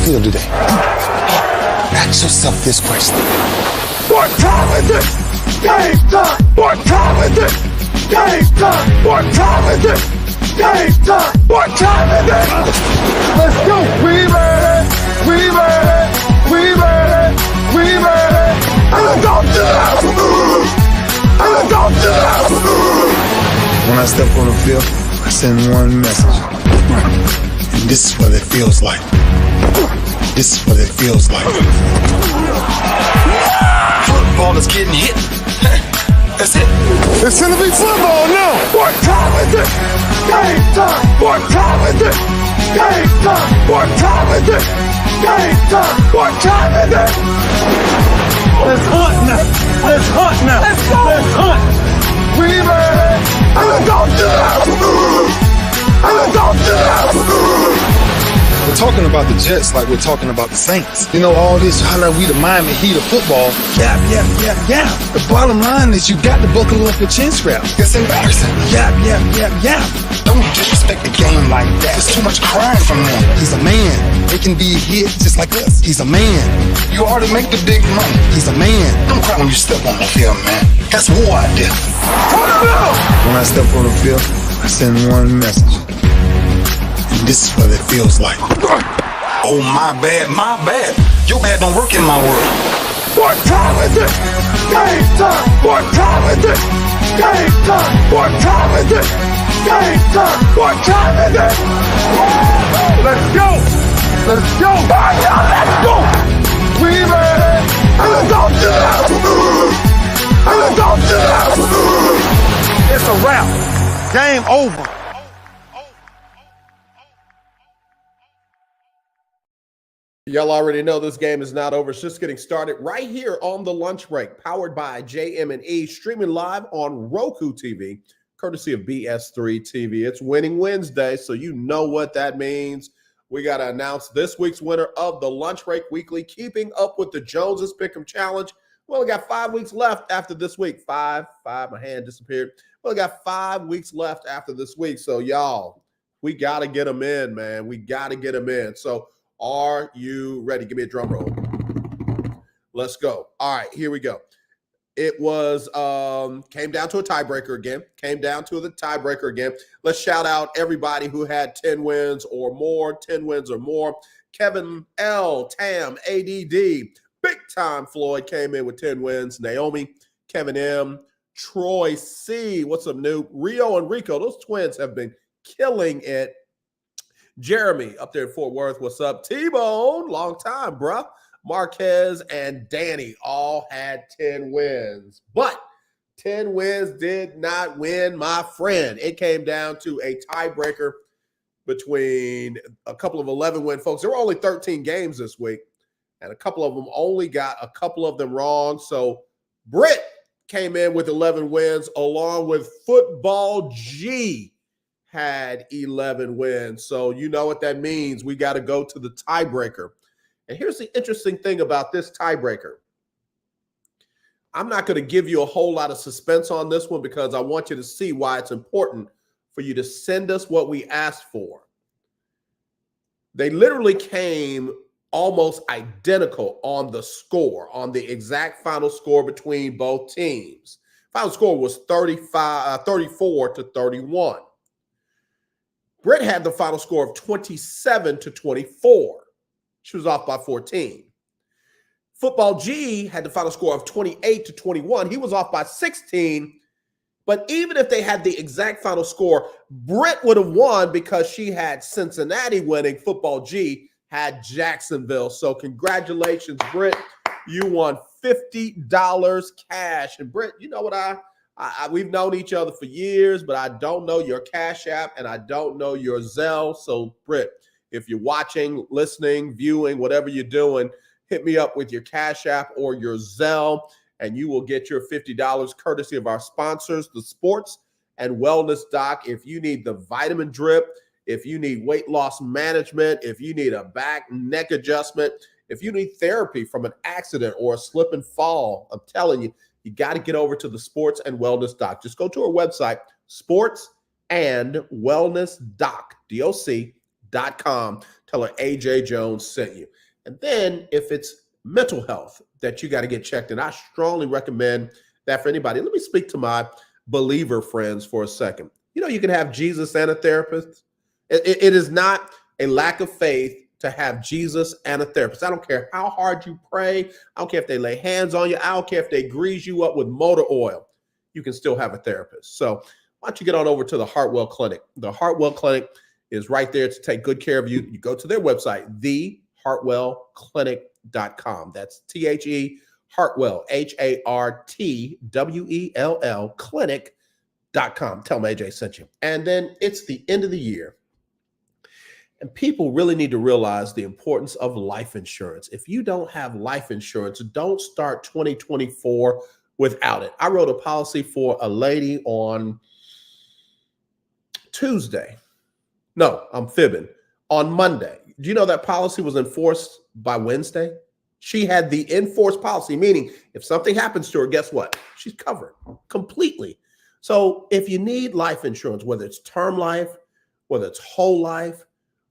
feel today? Ask yourself this question. What time is it? Game time! What time is it? Game time! What time is it? Game time! What time is it? Let's go! We ready! We ready! We ready! We ready! And let's go to the house! And let's go to the house! When I step on the field, I send one message. And this is what it feels like. This is what it feels like. Football is getting hit. That's it. It's gonna be football now. What time is it? Game time. What time is it? Game time. What time is it? Game time. What time is it? Let's hunt now. Let's hunt now. Let's go. Let's hunt. We ready? And let's go to the house. And let's go to the house. We're talking about the Jets like we're talking about the Saints. You know, all this, how like we the Miami Heat of football. Yeah. The bottom line is you got to buckle up your chin strap. It's embarrassing. Yeah. Don't disrespect the game like that. There's too much crying from them. He's a man. They can be hit just like us. He's a man. You already make the big money. He's a man. Don't cry when you step on the field, man. That's war out there. When I step on the field, I send one message. This is what it feels like. Oh, my bad. Your bad don't work in my world. What time is it? Game time. What time is it? Game time. What time is it? Game time. What time is it? Let's go. Let's go. Let's go. We ready? And let's go to the house. And let's go to the house. It's a wrap. Game over. Y'all already know this game is not over. It's just getting started right here on the lunch break, powered by JM&E, streaming live on ROKU TV, courtesy of BS3 TV. It's Winning Wednesday, so you know what that means. We got to announce this week's winner of the Lunch Break Weekly, Keeping Up with the Joneses Pick'em Challenge. We only got 5 weeks left after this week. Five, my hand disappeared. We only got 5 weeks left after this week. So, y'all, we got to get them in, man. We got to get them in. So, are you ready? Give me a drum roll. Let's go. All right, here we go. It was came down to a tiebreaker again. Let's shout out everybody who had 10 wins or more. Kevin L, Tam, ADD, Big Time Floyd came in with 10 wins. Naomi, Kevin M, Troy C, what's up, Noob? Rio and Rico, those twins have been killing it. Jeremy up there in Fort Worth, what's up? T-Bone, long time, bruh. Marquez and Danny all had 10 wins. But 10 wins did not win, my friend. It came down to a tiebreaker between a couple of 11-win folks. There were only 13 games this week, and a couple of them only got a couple of them wrong. So Britt came in with 11 wins, along with Football G had 11 wins. So you know what that means. We got to go to the tiebreaker. And here's the interesting thing about this tiebreaker. I'm not going to give you a whole lot of suspense on this one because I want you to see why it's important for you to send us what we asked for. They literally came almost identical on the score, on the exact final score between both teams. Final score was 34-31. Britt had the final score of 27-24. She was off by 14. Football G had the final score of 28-21. He was off by 16. But even if they had the exact final score, Britt would have won because she had Cincinnati winning. Football G had Jacksonville. So congratulations, Britt. You won $50 cash. And Britt, you know what we've known each other for years, but I don't know your Cash App and I don't know your Zelle. So, Britt, if you're watching, listening, viewing, whatever you're doing, hit me up with your Cash App or your Zelle, and you will get your $50 courtesy of our sponsors, the Sports and Wellness Doc. If you need the vitamin drip, if you need weight loss management, if you need a back, neck adjustment, if you need therapy from an accident or a slip and fall, I'm telling you, you got to get over to the Sports and Wellness Doc. Just go to our website, sportsandwellnessdoc.com. clinic.com. Tell her AJ Jones sent you. And then if it's mental health that you got to get checked in, I strongly recommend that for anybody. Let me speak to my believer friends for a second. You know, you can have Jesus and a therapist. It is not a lack of faith to have Jesus and a therapist. I don't care how hard you pray. I don't care if they lay hands on you. I don't care if they grease you up with motor oil. You can still have a therapist. So why don't you get on over to the Hartwell Clinic? The Hartwell Clinic is right there to take good care of you. You go to their website, thehartwellclinic.com. That's THE Hartwell, HARTWELL, clinic.com. Tell them AJ sent you. And then it's the end of the year. And people really need to realize the importance of life insurance. If you don't have life insurance, don't start 2024 without it. I wrote a policy for a lady on Tuesday. No, I'm fibbing. On Monday. Do you know that policy was enforced by Wednesday? She had the enforced policy, meaning if something happens to her, guess what? She's covered completely. So if you need life insurance, whether it's term life, whether it's whole life,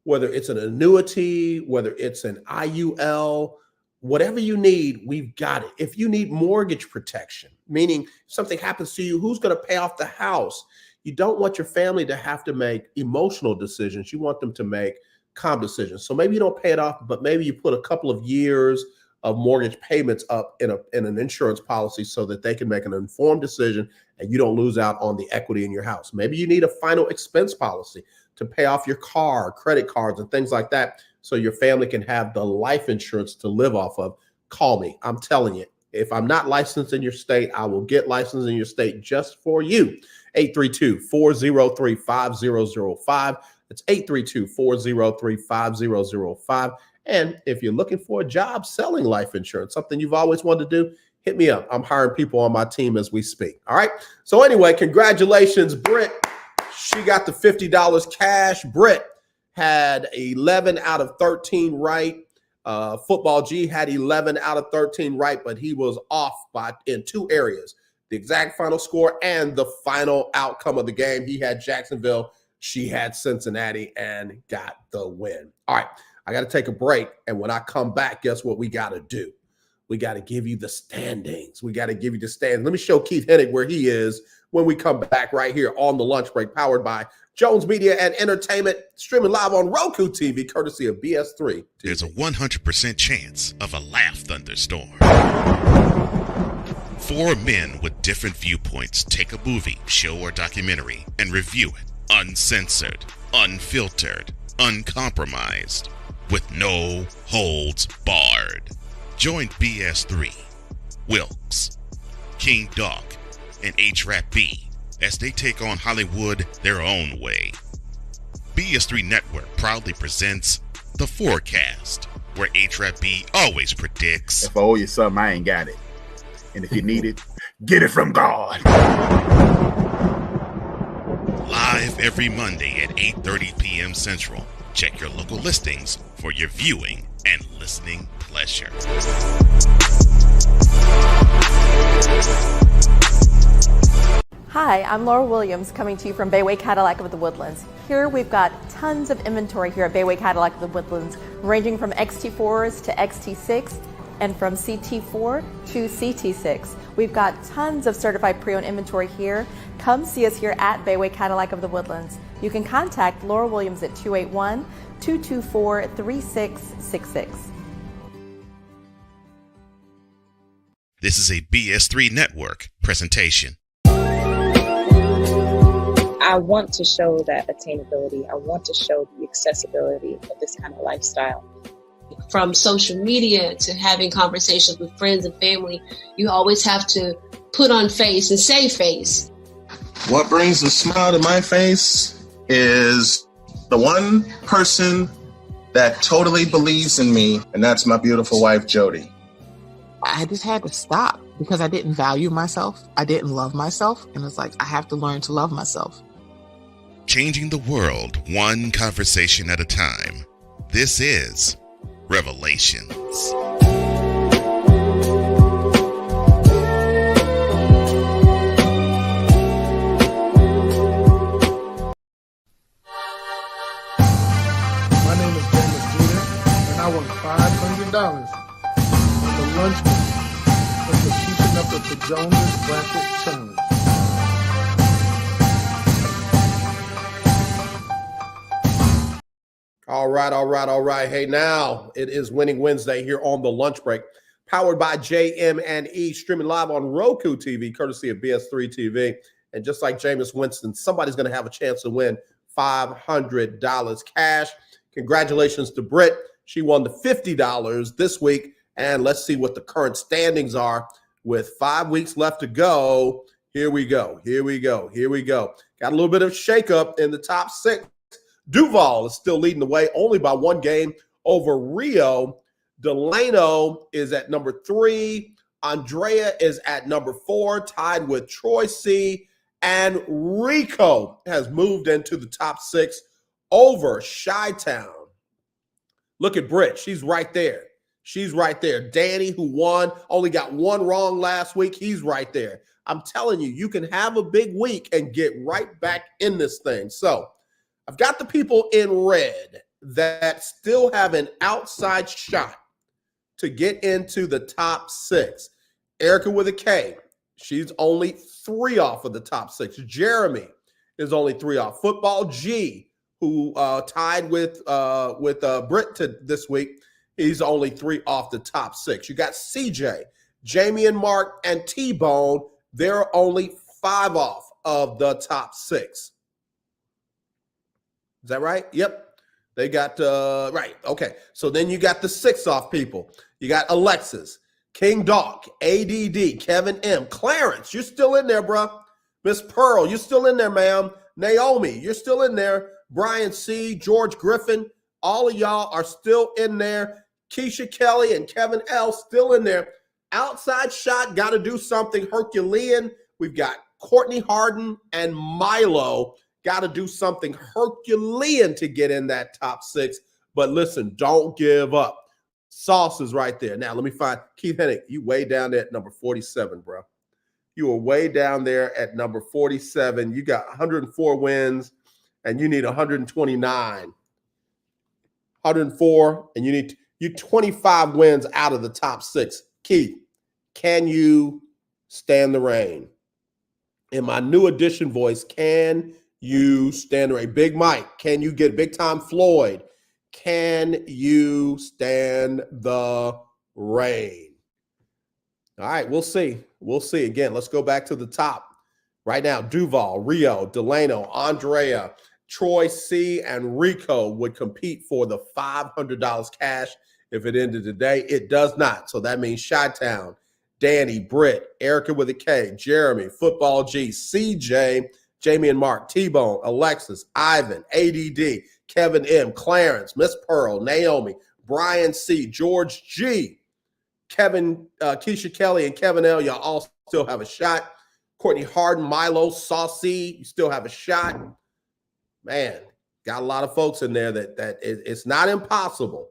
whether it's an annuity, whether it's an IUL, whatever you need, we've got it. If you need mortgage protection, meaning if something happens to you, who's going to pay off the house? You don't want your family to have to make emotional decisions. You want them to make calm decisions. So maybe you don't pay it off, but maybe you put a couple of years of mortgage payments up in an insurance policy so that they can make an informed decision and you don't lose out on the equity in your house. Maybe you need a final expense policy to pay off your car, credit cards, and things like that so your family can have the life insurance to live off of. Call me. I'm telling you, if I'm not licensed in your state, I will get licensed in your state just for you. 832-403-5005. That's 832-403-5005. And if you're looking for a job selling life insurance, something you've always wanted to do, hit me up. I'm hiring people on my team as we speak. All right. So anyway, congratulations, Britt. She got the $50 cash. Britt had 11 out of 13 right. Football G had 11 out of 13 right, but he was off in two areas, the exact final score and the final outcome of the game. He had Jacksonville. She had Cincinnati and got the win. All right. I got to take a break. And when I come back, guess what we got to do? We got to give you the standings. Let me show Keith Hennig where he is when we come back right here on the lunch break, powered by Jones Media and Entertainment, streaming live on Roku TV, courtesy of BS3. There's a 100% chance of a laugh thunderstorm. 4 men with different viewpoints take a movie, show, or documentary and review it uncensored, unfiltered, uncompromised, with no holds barred. Join BS3, Wilkes, King Doc, and H-Rap B as they take on Hollywood their own way. BS3 Network proudly presents The Forecast, where H-Rap B always predicts, if I owe you something, I ain't got it. And if you need it, get it from God. live every Monday at 8:30 p.m. Central. Check your local listings for your viewing and listening pleasure. Hi, I'm Laura Williams coming to you from Bayway Cadillac of the Woodlands. Here we've got tons of inventory here at Bayway Cadillac of the Woodlands, ranging from XT4s to XT6 and from CT4 to CT6. We've got tons of certified pre-owned inventory here. Come see us here at Bayway Cadillac of the Woodlands. You can contact Laura Williams at 281-224-3666. This is a BS3 Network presentation. I want to show that attainability. I want to show the accessibility of this kind of lifestyle. From social media to having conversations with friends and family, you always have to put on face and say face. What brings a smile to my face is the one person that totally believes in me, and that's my beautiful wife, Jody. I just had to stop because I didn't value myself. I didn't love myself. And it's like, I have to learn to love myself. Changing the world one conversation at a time. This is Revelations. The lunch break from the Keeping Up with the Joneses Bracket Challenge. All right. Hey, now it is Winning Wednesday here on the lunch break, powered by JM&E, streaming live on ROKU TV, courtesy of BS3 TV. And just like Jameis Winston, somebody's going to have a chance to win $500 cash. Congratulations to Britt. She won the $50 this week. And let's see what the current standings are with 5 weeks left to go. Here we go. Got a little bit of shakeup in the top 6. Duval is still leading the way, only by 1 game over Rio. Delano is at number 3. Andrea is at number 4, tied with Troy C. And Rico has moved into the top 6 over Chi-Town. Look at Britt. She's right there. Danny, who won, only got 1 wrong last week. He's right there. I'm telling you, you can have a big week and get right back in this thing. So I've got the people in red that still have an outside shot to get into the top 6. Erica with a K, she's only 3 off of the top 6. Jeremy is only 3 off. Football G, who tied with Britt this week, he's only 3 off the top 6. You got CJ, Jamie and Mark, and T-Bone. They're only 5 off of the top 6. Is that right? Yep. They got, right. Okay. So then you got the 6 off people. You got Alexis, King Doc, ADD, Kevin M, Clarence, you're still in there, bro. Miss Pearl, you're still in there, ma'am. Naomi, you're still in there. Brian C, George Griffin, all of y'all are still in there. Keisha Kelly and Kevin L still in there. Outside shot, got to do something Herculean. We've got Courtney Harden and Milo. Got to do something Herculean to get in that top 6. But listen, don't give up. Sauce is right there. Now, let me find Keith Hennick. You way down there at number 47, bro. You are way down there at number 47. You got 104 wins, and you need 129. 104, and you 25 wins out of the top 6. Keith, can you stand the rain? In my new edition voice, can you stand the rain? Big Mike, can you get Big Time Floyd? Can you stand the rain? All right, we'll see. Again, let's go back to the top. Right now, Duval, Rio, Delano, Andrea, Troy C, and Rico would compete for the $500 cash if it ended today. It does not. So that means Chi-Town, Danny, Britt, Erica with a K, Jeremy, Football G, CJ, Jamie and Mark, T-Bone, Alexis, Ivan, ADD, Kevin M, Clarence, Miss Pearl, Naomi, Brian C, George G, Kevin, Keisha Kelly, and Kevin L. Y'all all still have a shot. Courtney Harden, Milo, Saucy, you still have a shot. Man, got a lot of folks in there that it's not impossible.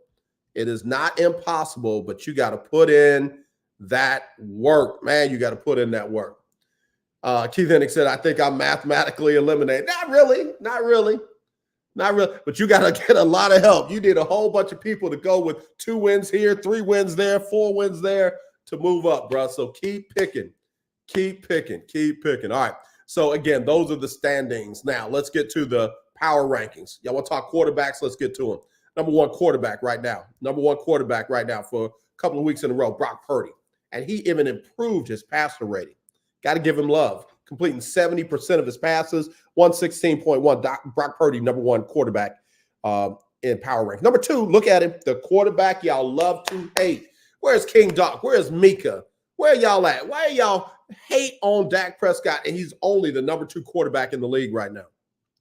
It is not impossible, but you got to put in that work. Man, you got to put in that work. Keith Hennick said, I think I'm mathematically eliminated. Not really. But you got to get a lot of help. You need a whole bunch of people to go with 2 wins here, 3 wins there, 4 wins there to move up, bro. So keep picking. All right. So again, those are the standings. Now let's get to the power rankings. Y'all want to talk quarterbacks? Let's get to them. Number 1 quarterback right now for a couple of weeks in a row, Brock Purdy. And he even improved his passer rating. Got to give him love. Completing 70% of his passes, 116.1. Brock Purdy, number 1 quarterback in power rank. Number 2, look at him. The quarterback y'all love to hate. Where's King Doc? Where's Mika? Where y'all at? Why y'all hate on Dak Prescott? And he's only the number 2 quarterback in the league right now.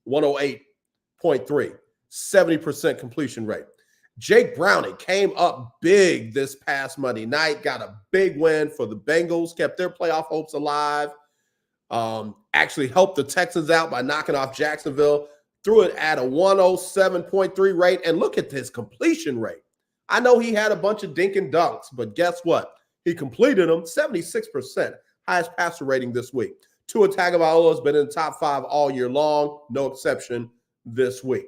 108.3, 70% completion rate. Jake Browning came up big this past Monday night, got a big win for the Bengals, kept their playoff hopes alive, actually helped the Texans out by knocking off Jacksonville, threw it at a 107.3 rate, and look at his completion rate. I know he had a bunch of dink and dunks, but guess what? He completed them, 76%, highest passer rating this week. Tua Tagovailoa has been in the top 5 all year long, no exception this week.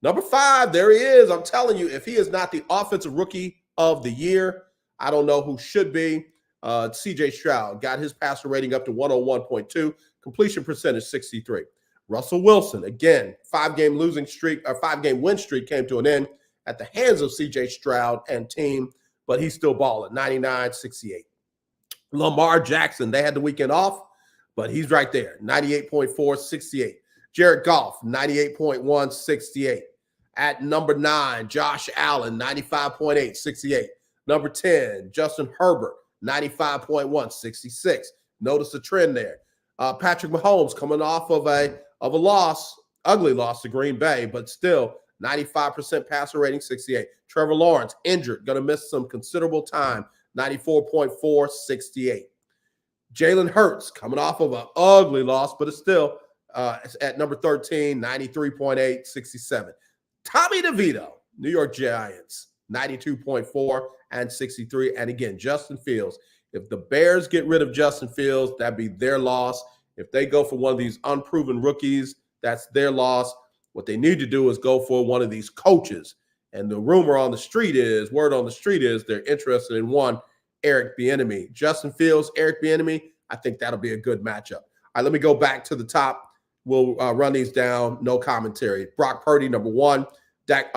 Number 5, there he is. I'm telling you, if he is not the offensive rookie of the year. I don't know who should be. CJ Stroud got his passer rating up to 101.2, completion percentage 63. Russell Wilson, again, 5-game win streak came to an end at the hands of CJ Stroud and team, but he's still balling, 99.68. Lamar Jackson, they had the weekend off, but he's right there, 98.4, 68. Jared Goff, 98.1, 68. At number 9, Josh Allen, 95.8, 68. Number 10, Justin Herbert, 95.1, 66. Notice the trend there. Patrick Mahomes coming off of a loss, ugly loss to Green Bay, but still 95% passer rating, 68. Trevor Lawrence, injured, going to miss some considerable time, 94.4, 68. Jalen Hurts coming off of an ugly loss, but it's still at number 13, 93.8, 67. Tommy DeVito, New York Giants, 92.4 and 63. And again, Justin Fields. If the Bears get rid of Justin Fields, that'd be their loss. If they go for one of these unproven rookies, that's their loss. What they need to do is go for one of these coaches. And the word on the street is they're interested in one, Eric Bieniemy. Justin Fields, Eric Bieniemy, I think that'll be a good matchup. All right, let me go back to the top. We'll run these down, no commentary. Brock Purdy, number 1. Dak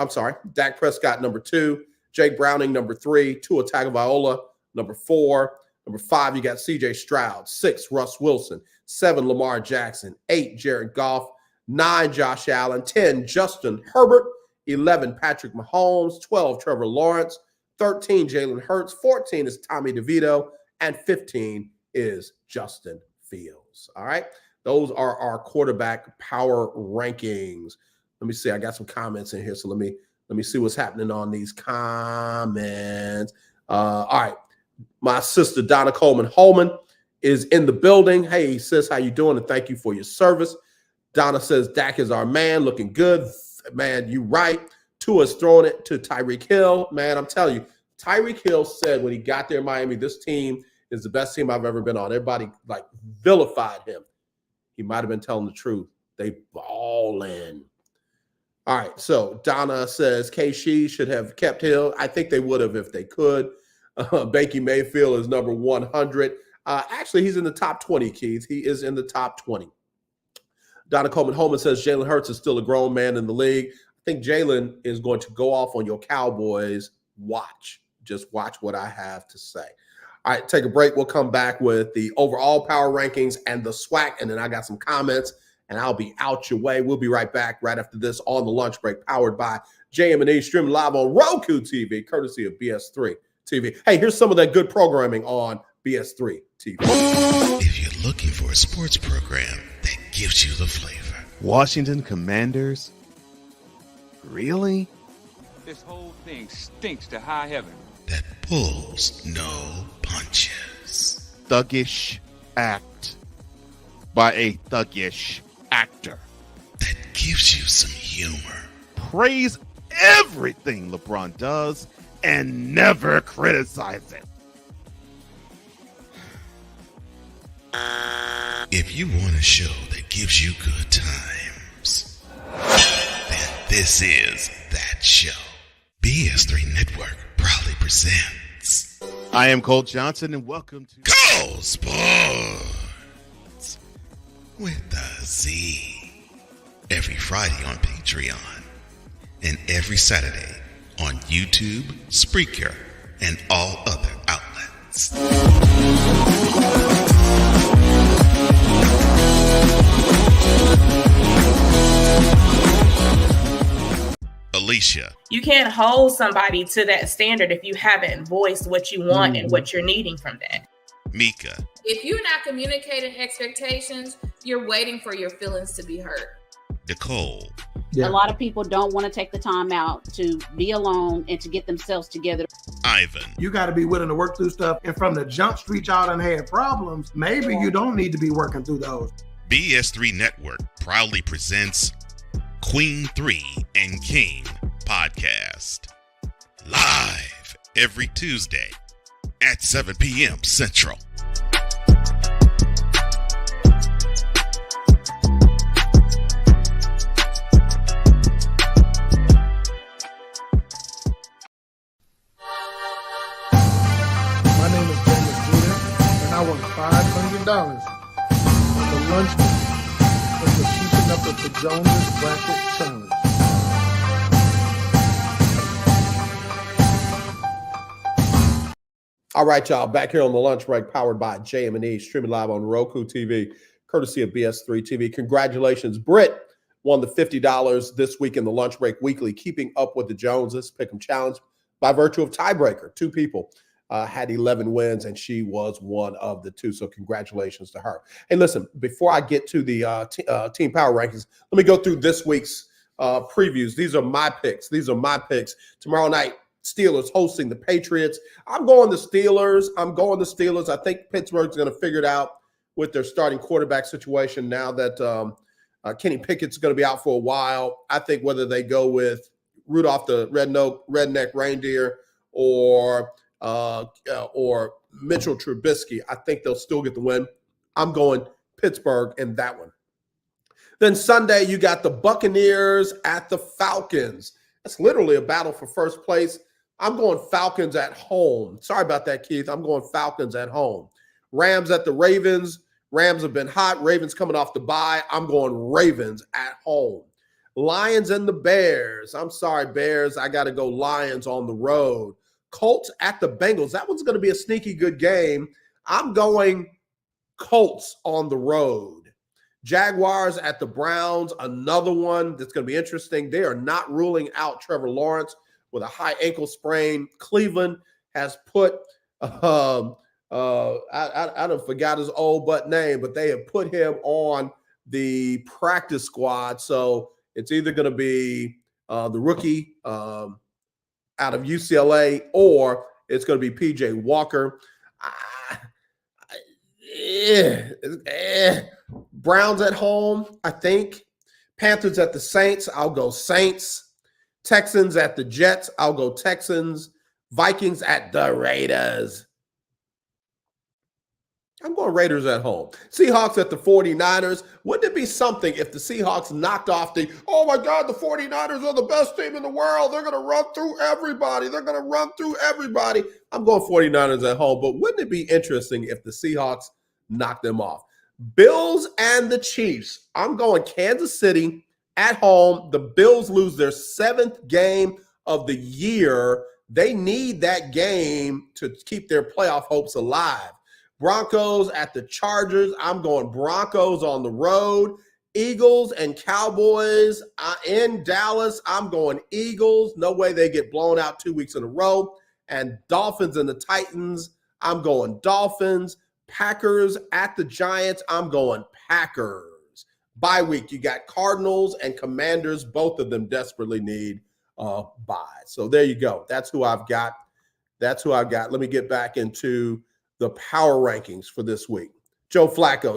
Prescott, number 2. Jake Browning, number 3. Tua Tagovailoa, number 4. Number 5, you got CJ Stroud. 6, Russ Wilson. 7, Lamar Jackson. 8, Jared Goff. 9, Josh Allen. 10, Justin Herbert. 11, Patrick Mahomes. 12, Trevor Lawrence. 13, Jalen Hurts. 14 is Tommy DeVito. And 15 is Justin Fields. All right. Those are our quarterback power rankings. Let me see. I got some comments in here. So let me see what's happening on these comments. All right. My sister, Donna Coleman-Holman, is in the building. Hey, sis, how you doing? And thank you for your service. Donna says, Dak is our man, looking good. Man, you right. Tua's throwing it to Tyreek Hill. Man, I'm telling you, Tyreek Hill said when he got there in Miami, this team is the best team I've ever been on. Everybody, vilified him. He might have been telling the truth. They ballin'. All right, so Donna says KC should have kept Hill. I think they would have if they could. Baker Mayfield is number 100. Actually, he's in the top 20, Keith. He is in the top 20. Donna Coleman-Holman says Jalen Hurts is still a grown man in the league. I think Jalen is going to go off on your Cowboys. Just watch what I have to say. All right, take a break. We'll come back with the overall power rankings and the SWAC, and then I got some comments, and I'll be out your way. We'll be right back right after this on the lunch break, powered by JM&E, streaming live on ROKU TV, courtesy of BS3 TV. Hey, here's some of that good programming on BS3 TV. If you're looking for a sports program that gives you the flavor. Washington Commanders? Really? This whole thing stinks to high heaven. That pulls no punches. Thuggish act by a thuggish actor. That gives you some humor. Praise everything LeBron does and never criticize it. If you want a show that gives you good times, then this is that show. BS3 Network proudly presents. I am Cole Johnson, and welcome to Cole Sports with a Z. Every Friday on Patreon and every Saturday on YouTube, Spreaker, and all other outlets. Alicia. You can't hold somebody to that standard if you haven't voiced what you want and what you're needing from that. Mika. If you're not communicating expectations, you're waiting for your feelings to be hurt. Nicole. Yeah. A lot of people don't want to take the time out to be alone and to get themselves together. Ivan. You got to be willing to work through stuff. And from the jump street, y'all done had problems. Maybe you don't need to be working through those. BS3 Network proudly presents Queen 3 and King podcast. Live every Tuesday at 7 p.m. Central. up with the Jonas Bracket Challenge. All right, y'all, back here on the lunch break, powered by JM&E, streaming live on Roku TV, courtesy of BS3 TV. Congratulations, Britt won the $50 this week in the lunch break weekly, keeping up with the Joneses Pick'em Challenge by virtue of tiebreaker. Two people had 11 wins, and she was one of the two. So congratulations to her. Hey, listen, before I get to the team power rankings, let me go through this week's previews. These are my picks. Tomorrow night, Steelers hosting the Patriots. I'm going the Steelers. I think Pittsburgh's going to figure it out with their starting quarterback situation now that Kenny Pickett's going to be out for a while. I think whether they go with Rudolph the redneck reindeer or Mitchell Trubisky, I think they'll still get the win. I'm going Pittsburgh in that one. Then Sunday, you got the Buccaneers at the Falcons. That's literally a battle for first place. I'm going Falcons at home. Sorry about that, Keith. I'm going Falcons at home. Rams at the Ravens. Rams have been hot. Ravens coming off the bye. I'm going Ravens at home. Lions and the Bears. I'm sorry, Bears. I got to go Lions on the road. Colts at the Bengals. That one's going to be a sneaky good game. I'm going Colts on the road. Jaguars at the Browns. Another one that's going to be interesting. They are not ruling out Trevor Lawrence with a high ankle sprain. Cleveland has put, I don't forgot his old butt name, but they have put him on the practice squad. So it's either going to be the rookie out of UCLA or it's going to be PJ Walker. Browns at home, I think. Panthers at the Saints, I'll go Saints. Texans at the Jets, I'll go Texans. Vikings at the Raiders. I'm going Raiders at home. Seahawks at the 49ers. Wouldn't it be something if the Seahawks knocked off the 49ers are the best team in the world. They're going to run through everybody. I'm going 49ers at home. But wouldn't it be interesting if the Seahawks knocked them off? Bills and the Chiefs. I'm going Kansas City at home. The Bills lose their 7th game of the year. They need that game to keep their playoff hopes alive. Broncos at the Chargers. I'm going Broncos on the road. Eagles and Cowboys in Dallas. I'm going Eagles. No way they get blown out 2 weeks in a row. And Dolphins and the Titans. I'm going Dolphins. Packers at the Giants. I'm going Packers. Bye week, you got Cardinals and Commanders. Both of them desperately need a bye. So there you go. That's who I've got. Let me get back into the power rankings for this week. Joe Flacco,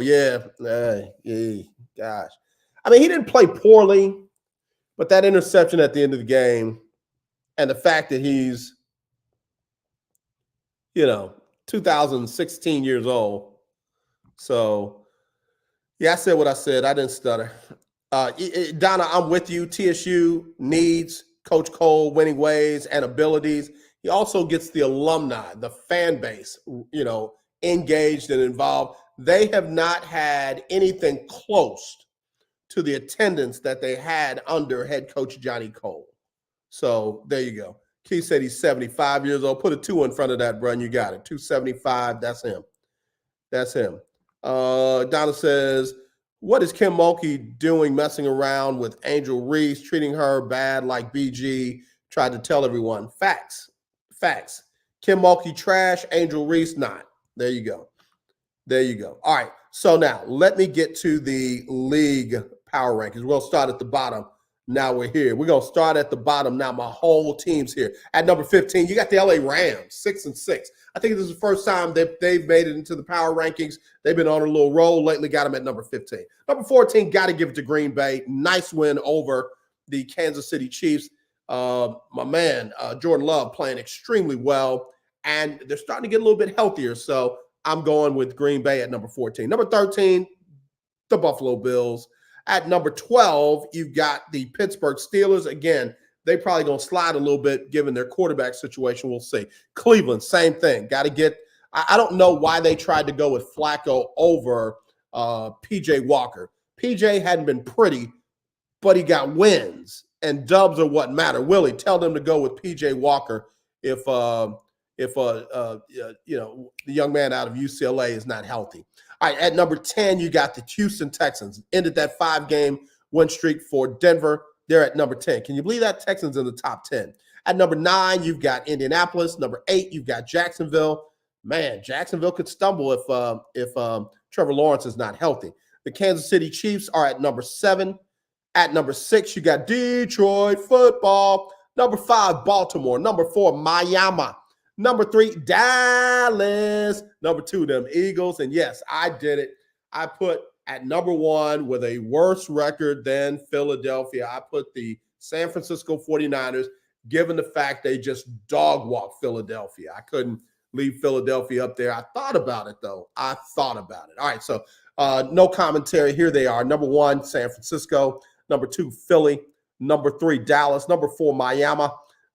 gosh. I mean, he didn't play poorly, but that interception at the end of the game and the fact that he's, 2016 years old. So, yeah, I said what I said. I didn't stutter. Donna, I'm with you. TSU needs Coach Cole winning ways and abilities. He also gets the alumni, the fan base, engaged and involved. They have not had anything close to the attendance that they had under head coach Johnny Cole. So there you go. Keith said he's 75 years old. Put a 2 in front of that, bro, and you got it. 275, that's him. Donna says, what is Kim Mulkey doing messing around with Angel Reese, treating her bad like BG tried to tell everyone? Facts. Kim Mulkey trash, Angel Reese not. There you go. All right, so now let me get to the league power rankings. We'll start at the bottom. Now we're here. We're going to start at the bottom now. My whole team's here. At number 15, you got the LA Rams, 6-6. I think this is the first time that they've made it into the power rankings. They've been on a little roll lately. Got them at number 15. Number 14, got to give it to Green Bay. Nice win over the Kansas City Chiefs. My man, Jordan Love, playing extremely well. And they're starting to get a little bit healthier. So I'm going with Green Bay at number 14. Number 13, the Buffalo Bills. At number 12, you've got the Pittsburgh Steelers. Again, they probably going to slide a little bit given their quarterback situation. We'll see. Cleveland, same thing. Got to get – I don't know why they tried to go with Flacco over P.J. Walker. PJ hadn't been pretty, but he got wins, and dubs are what matter. Willie, tell them to go with PJ Walker if the young man out of UCLA is not healthy. All right, at number 10, you got the Houston Texans. Ended that 5-game win streak for Denver. They're at number 10. Can you believe that? Texans in the top 10. At number 9, you've got Indianapolis. Number 8, you've got Jacksonville. Man, Jacksonville could stumble if Trevor Lawrence is not healthy. The Kansas City Chiefs are at number 7. At number 6, you got Detroit football. Number 5, Baltimore. Number 4, Miami. Number 3, Dallas. Number 2, them Eagles. And yes, I did it. I put at number 1 with a worse record than Philadelphia. I put the San Francisco 49ers, given the fact they just dog-walked Philadelphia. I couldn't leave Philadelphia up there. I thought about it, though. I thought about it. All right, so no commentary. Here they are. Number 1, San Francisco. Number 2, Philly. Number 3, Dallas. Number 4, Miami.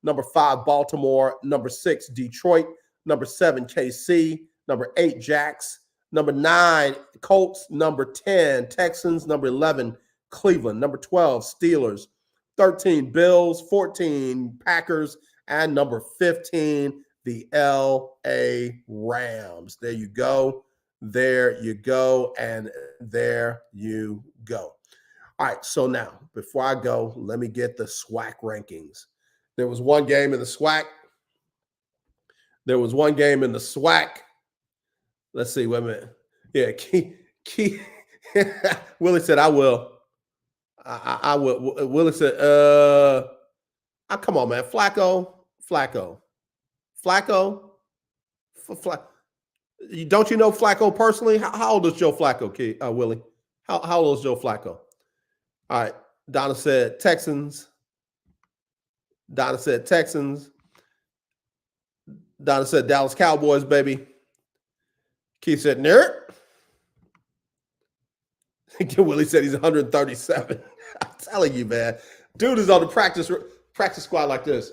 Number 5, Baltimore. Number 6, Detroit. Number 7, KC. Number 8, Jacks. Number 9, Colts. Number 10, Texans. Number 11, Cleveland. Number 12, Steelers. 13, Bills. 14, Packers. And number 15, the LA Rams. There you go. There you go. And there you go. All right, so now, before I go, let me get the SWAC rankings. There was one game in the SWAC. Let's see, wait a minute. Yeah, Willie said, I will. I will. Willie said, come on, man. Flacco. Don't you know Flacco personally? How old is Joe Flacco, Willie? How old is Joe Flacco? All right. Donna said Texans. Donna said Dallas Cowboys, baby. Keith said, nerd. Willie said he's 137. I'm telling you, man. Dude is on the practice squad like this.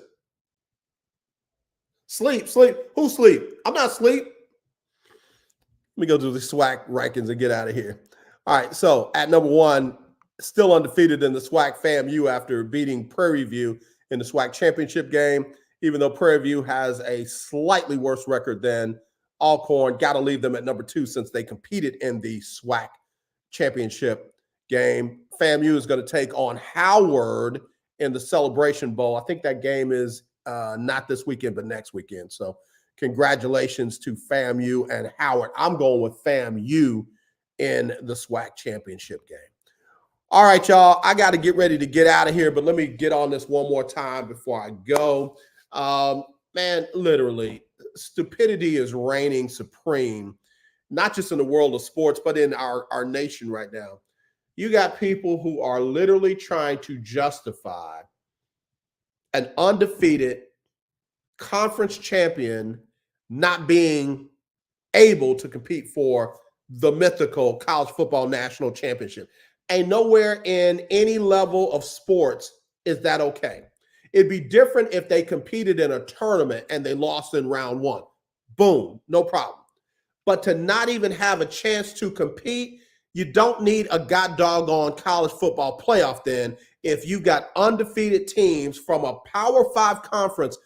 Sleep. Who sleep? I'm not asleep. Let me go do the SWAC rankings and get out of here. All right, so at number 1, still undefeated in the SWAC, FAMU after beating Prairie View in the SWAC championship game, even though Prairie View has a slightly worse record than Alcorn. Got to leave them at number 2 since they competed in the SWAC championship game. FAMU is going to take on Howard in the Celebration Bowl. I think that game is not this weekend, but next weekend. So congratulations to FAMU and Howard. I'm going with FAMU in the SWAC championship game. All right, y'all, I got to get ready to get out of here, but let me get on this one more time before I go. Man, literally, stupidity is reigning supreme, not just in the world of sports, but in our nation right now. You got people who are literally trying to justify an undefeated conference champion not being able to compete for the mythical college football national championship. And nowhere in any level of sports is that okay. It'd be different if they competed in a tournament and they lost in round 1. Boom, no problem. But to not even have a chance to compete, you don't need a doggone college football playoff then if you got undefeated teams from a Power 5 conference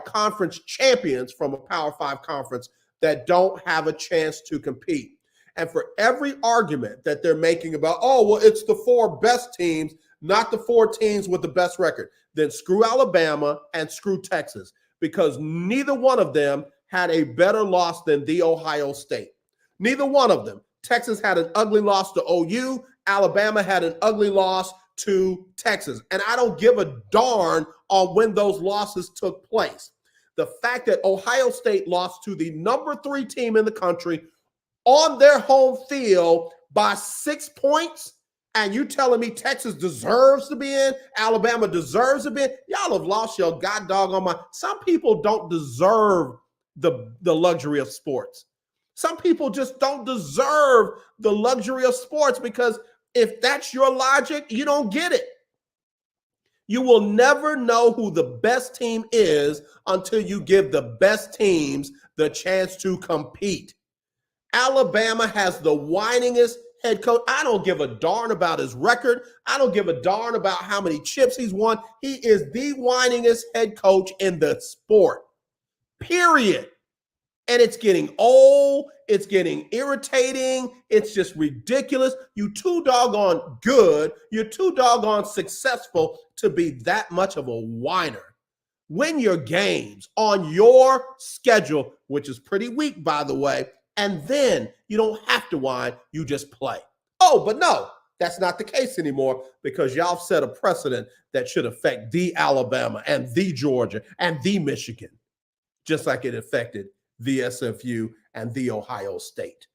conference champions from a Power 5 conference that don't have a chance to compete. And for every argument that they're making about, oh, well, it's the 4 best teams, not the 4 teams with the best record, then screw Alabama and screw Texas, because neither one of them had a better loss than the Ohio State. Neither one of them. Texas had an ugly loss to OU. Alabama had an ugly loss to Texas. And I don't give a darn on when those losses took place. The fact that Ohio State lost to the number 3 team in the country on their home field by 6 points, and you telling me Texas deserves to be in, Alabama deserves to be in, y'all have lost your doggone mind. Some people don't deserve the luxury of sports. Some people just don't deserve the luxury of sports, because if that's your logic, you don't get it. You will never know who the best team is until you give the best teams the chance to compete. Alabama has the whiningest, head coach. I don't give a darn about his record. I don't give a darn about how many chips he's won. He is the whiningest head coach in the sport, period. And it's getting old. It's getting irritating. It's just ridiculous. You too doggone good. You're too doggone successful to be that much of a whiner. Win your games on your schedule, which is pretty weak, by the way, and then you don't have to whine. You just play. Oh, but no, that's not the case anymore because y'all set a precedent that should affect the Alabama and the Georgia and the Michigan, just like it affected the SFU and the Ohio State.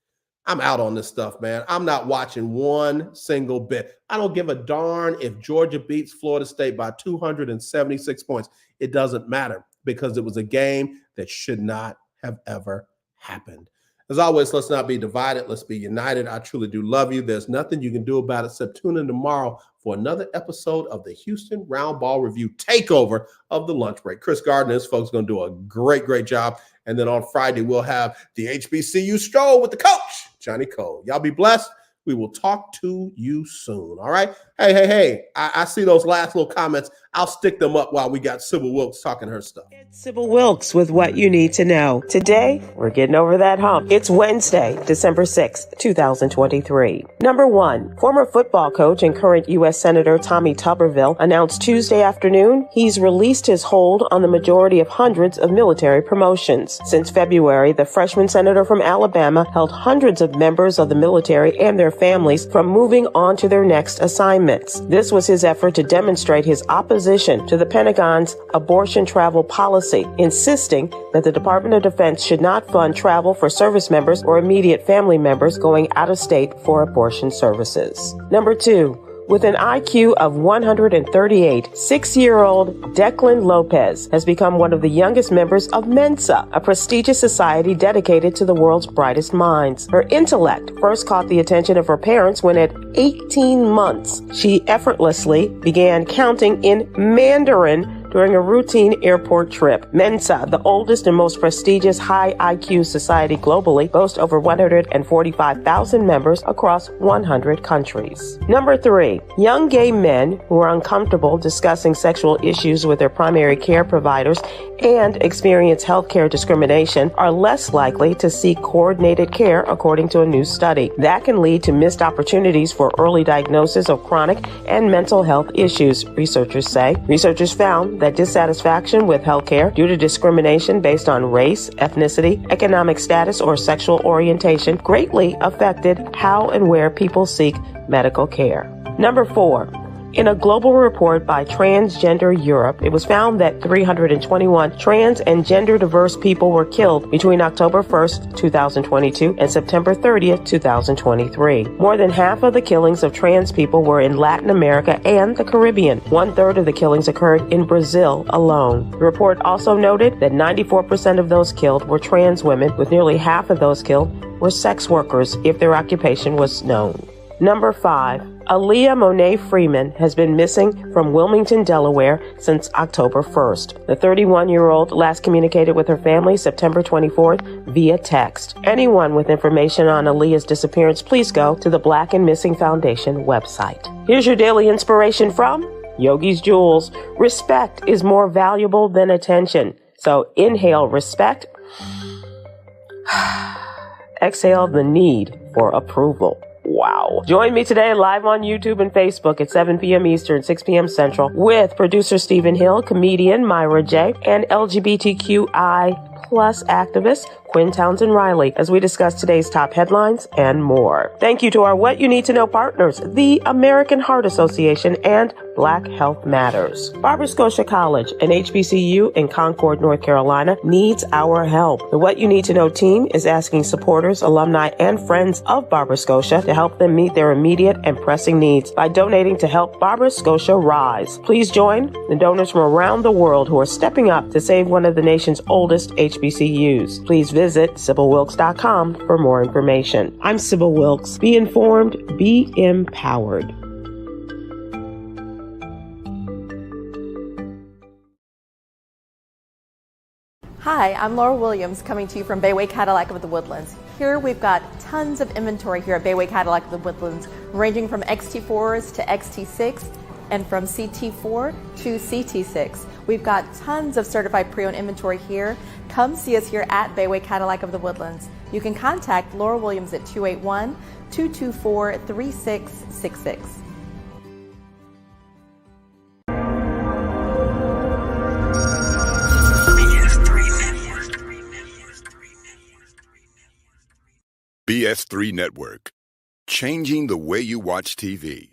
I'm out on this stuff, man. I'm not watching one single bit. I don't give a darn if Georgia beats Florida State by 276 points. It doesn't matter because it was a game that should not have ever happened. As always, let's not be divided. Let's be united. I truly do love you. There's nothing you can do about it except tune in tomorrow for another episode of the Houston Round Ball Review takeover of the lunch break. Chris Gardner and his folks are going to do a great job. And then on Friday, we'll have the HBCU stroll with the coach, Johnny Cole. Y'all be blessed. We will talk to you soon. All right. Hey. I see those last little comments. I'll stick them up while we got Sybil Wilkes talking her stuff. Sybil Wilkes with what you need to know. Today, we're getting over that hump. It's Wednesday, December 6th, 2023. Number 1, former football coach and current U.S. Senator Tommy Tuberville announced Tuesday afternoon he's released his hold on the majority of hundreds of military promotions. Since February, the freshman senator from Alabama held hundreds of members of the military and their families from moving on to their next assignments. This was his effort to demonstrate his opposition to the Pentagon's abortion travel policy, insisting that the Department of Defense should not fund travel for service members or immediate family members going out of state for abortion services. Number 2. With an IQ of 138, 6-year-old Declan Lopez has become one of the youngest members of Mensa, a prestigious society dedicated to the world's brightest minds. Her intellect first caught the attention of her parents when at 18 months, she effortlessly began counting in Mandarin during a routine airport trip. Mensa, the oldest and most prestigious high IQ society globally, boasts over 145,000 members across 100 countries. Number 3, young gay men who are uncomfortable discussing sexual issues with their primary care providers and experience healthcare discrimination are less likely to seek coordinated care, according to a new study. That can lead to missed opportunities for early diagnosis of chronic and mental health issues, researchers say. Researchers found that dissatisfaction with healthcare due to discrimination based on race, ethnicity, economic status, or sexual orientation greatly affected how and where people seek medical care. Number 4. In a global report by Transgender Europe, it was found that 321 trans and gender diverse people were killed between October 1st, 2022 and September 30th, 2023. More than half of the killings of trans people were in Latin America and the Caribbean. 1/3 of the killings occurred in Brazil alone. The report also noted that 94% of those killed were trans women, with nearly half of those killed were sex workers if their occupation was known. Number 5. Aaliyah Monet Freeman has been missing from Wilmington, Delaware since October 1st. The 31-year-old last communicated with her family September 24th via text. Anyone with information on Aaliyah's disappearance, please go to the Black and Missing Foundation website. Here's your daily inspiration from Yogi's Jewels. Respect is more valuable than attention. So inhale respect. Exhale the need for approval. Wow. Join me today live on YouTube and Facebook at 7 p.m. Eastern, 6 p.m. Central with producer Stephen Hill, comedian Myra J., and LGBTQI+ activist Quinn Townsend Riley as we discuss today's top headlines and more. Thank you to our What You Need to Know partners, the American Heart Association and Black Health Matters. Barbara Scotia College, an HBCU in Concord, North Carolina, needs our help. The What You Need to Know team is asking supporters, alumni, and friends of Barbara Scotia to help them meet their immediate and pressing needs by donating to help Barbara Scotia rise. Please join the donors from around the world who are stepping up to save one of the nation's oldest HBCUs. Please visit SybilWilkes.com for more information. I'm Sybil Wilkes. Be informed, be empowered. Hi, I'm Laura Williams, coming to you from Bayway Cadillac of the Woodlands. Here we've got tons of inventory here at Bayway Cadillac of the Woodlands, ranging from XT4s to XT6 and from CT4 to CT6. We've got tons of certified pre-owned inventory here. Come see us here at Bayway Cadillac of the Woodlands. You can contact Laura Williams at 281-224-3666. BS3 Network, changing the way you watch TV.